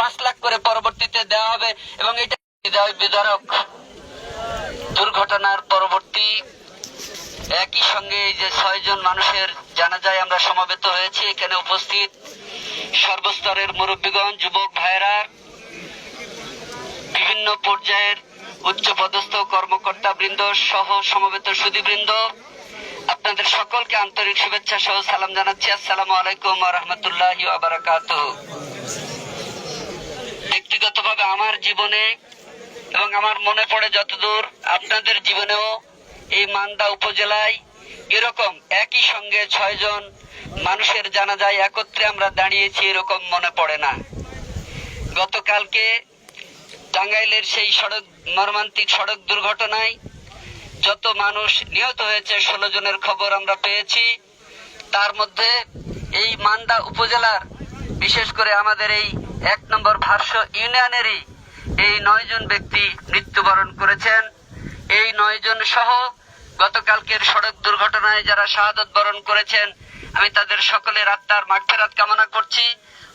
5 লাখ করে পরবর্তীতে দেওয়া হবে এবং এটা বিদারক দুর্ঘটনার পরবর্তী একই সঙ্গে এই যে 6 জন মানুষের জানাজায় আমরা সমবেত হয়েছি। এখানে উপস্থিত সর্বস্তরের মুরব্বীগণ, যুবক ভাইয়েরা, বিভিন্ন পর্যায়ের উচ্চপদস্থ কর্মকর্তা বৃন্দ সহ সমবেত সুধীবৃন্দ, আপনাদের সকলকে আন্তরিক শুভেচ্ছা সহ সালাম জানাচ্ছি। আসসালামু আলাইকুম ওয়া রাহমাতুল্লাহি ওয়া বারাকাতুহু। ব্যক্তিগতভাবে আমার জীবনে এবং আমার মনে পড়ে যতদূর আপনাদের জীবনেও এই মান্দা উপজেলায় এরকম একই সঙ্গে 6 জন মানুষের জানাজায় একত্রে আমরা দাঁড়িয়েছি এরকম মনে পড়ে না। গতকালকে টাঙ্গাইলের সেই মর্মান্তিক সড়ক দুর্ঘটনায় যত মানুষ নিহত হয়েছে 16 জনের খবর আমরা পেয়েছি। তার মধ্যে এই মান্দা উপজেলার বিশেষ করে আমাদের এই 1 নম্বর ভার্স ইউনিয়নেরই এই 9 জন ব্যক্তি মৃত্যুবরণ করেছেন। এই 9 জন সহ গতকালকের সড়ক দুর্ঘটনায় যারা শাহাদাত বরণ করেছেন, আমি তাদের সকলের আত্মার মাগফিরাত কামনা করছি।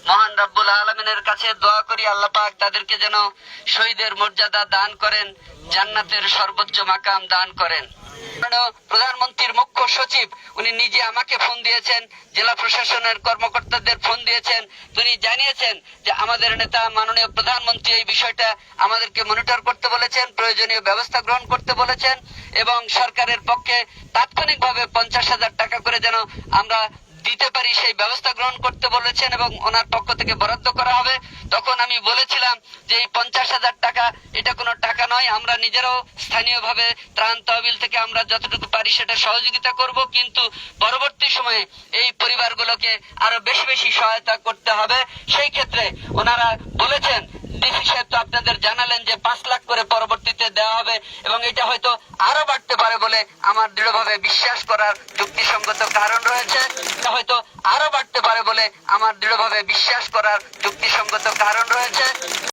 মহান রব্বুল আলামিনের কাছে দোয়া করি আল্লাহ পাক তাদেরকে যেন শহীদের মর্যাদা দান করেন, জান্নাতের সর্বোচ্চ মাকাম দান করেন। প্রধানমন্ত্রীর মুখ্য সচিব উনি নিজে আমাকে ফোন দিয়েছেন, জেলা প্রশাসনের কর্মকর্তাদের ফোন দিয়েছেন। তিনি জানিয়েছেন যে আমাদের নেতা মাননীয় প্রধানমন্ত্রী এই বিষয়টা আমাদেরকে মনিটর করতে বলেছেন, প্রয়োজনীয় ব্যবস্থা গ্রহণ করতে বলেছেন এবং সরকারের পক্ষে তাৎক্ষণিকভাবে 50,000 টাকা করে যেন আমরা দিতে পারি সেই ব্যবস্থা গ্রহণ করতে বলেছেন এবং ওনার পক্ষ থেকে বরাদ্দ করা হবে। তখন আমি বলেছিলাম যে এই 50,000 টাকা এটা কোনো টাকা নয়, আমরা নিজেরাও স্থানীয়ভাবে ত্রাণ তহবিল থেকে আমরা যতটুকু পারি সেটা সহযোগিতা করব, কিন্তু পরবর্তী সময়ে এই পরিবারগুলোকে আরো বেশি বেশি সহায়তা করতে হবে। সেই ক্ষেত্রে ওনারা বলেছেন, ডিসি সাহেব তো আপনাদের জানালেন যে 5 লাখ করে পরবর্তীতে দেওয়া হবে এবং এটা হয়তো আরো বাড়তে পারে বলে আমার দৃঢ়ভাবে বিশ্বাস করার যুক্তিসঙ্গত কারণ রয়েছে। হয়তো আরো বাড়তে পারে বলে আমার দৃঢ়ভাবে বিশ্বাস করার যুক্তিসঙ্গত কারণ রয়েছে।